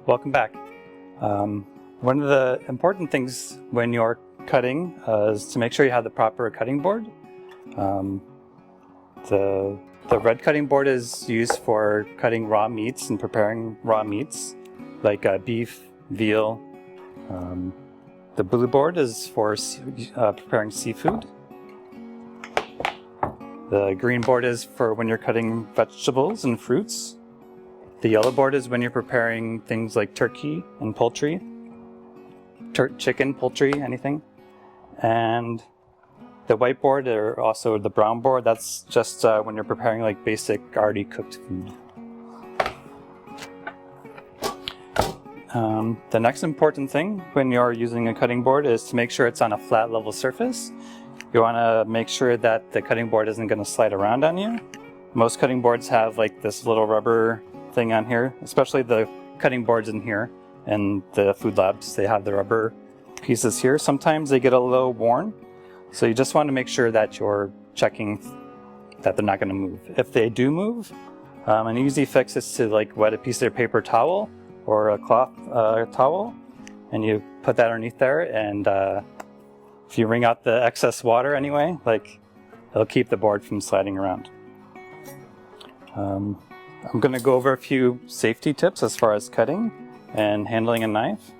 Welcome back. One of the important things when you're cutting is to make sure you have the proper cutting board. The red cutting board is used for cutting raw meats and preparing raw meats, like beef, veal. The blue board is for preparing seafood. The green board is for when you're cutting vegetables and fruits. The yellow board is when you're preparing things like turkey and poultry, chicken, poultry, anything. And the white board, or also the brown board, that's just when you're preparing like basic already cooked food. The next important thing when you're using a cutting board is to make sure it's on a flat level surface. You want to make sure that the cutting board isn't going to slide around on you. Most cutting boards have like this little rubber thing on here, especially the cutting boards in here and the food labs. They have the rubber pieces here. Sometimes they get a little worn, so you just want to make sure that you're checking that they're not going to move. If they do move, an easy fix is to like wet a piece of paper towel or a cloth towel, and you put that underneath there, and if you wring out the excess water anyway, like it'll keep the board from sliding around. I'm going to go over a few safety tips as far as cutting and handling a knife.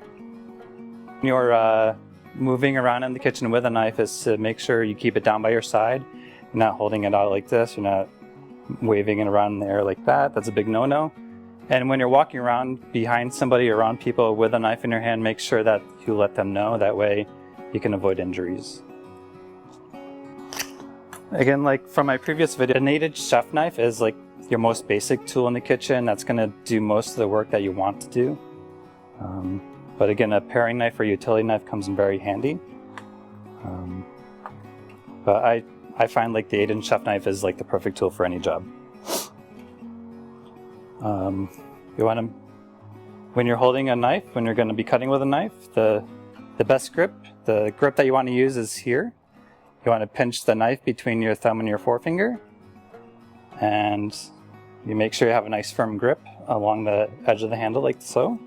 When you're moving around in the kitchen with a knife is to make sure you keep it down by your side. You're not holding it out like this. You're not waving it around in the air like that. That's a big no-no. And when you're walking around behind somebody or around people with a knife in your hand, make sure that you let them know. That way you can avoid injuries. Again, like from my previous video, a knighted chef knife is like your most basic tool in the kitchen. That's going to do most of the work that you want to do. But again, a paring knife or utility knife comes in very handy. But I find like the 8-inch chef knife is like the perfect tool for any job. You want to, when you're holding a knife, when you're going to be cutting with a knife, the best grip, the grip that you want to use is here. You want to pinch the knife between your thumb and your forefinger, and you make sure you have a nice firm grip along the edge of the handle like so.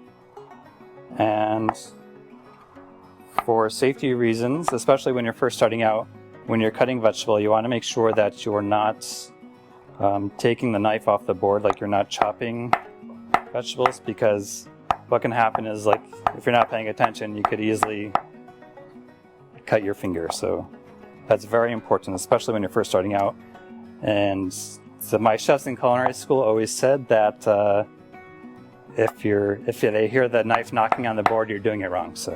And for safety reasons, especially when you're first starting out, when you're cutting vegetable, you want to make sure that you're not taking the knife off the board, like you're not chopping vegetables, because what can happen is, like, if you're not paying attention, you could easily cut your finger. So that's very important, especially when you're first starting out. And so my chefs in culinary school always said that if they hear the knife knocking on the board, you're doing it wrong. So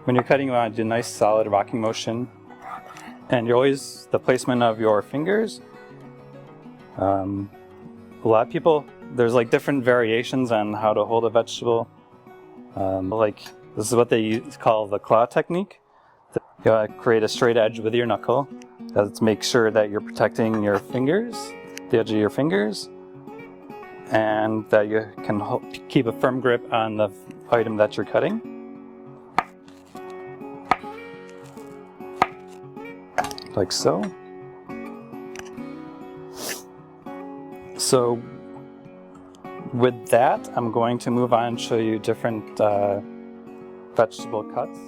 when you're cutting, you want to do a nice solid rocking motion, and you're always the placement of your fingers. A lot of people, there's like different variations on how to hold a vegetable. Like this is what they call the claw technique. You create a straight edge with your knuckle. Let's make sure that you're protecting your fingers, the edge of your fingers, and that you can keep a firm grip on the item that you're cutting. Like so. So with that, I'm going to move on and show you different vegetable cuts.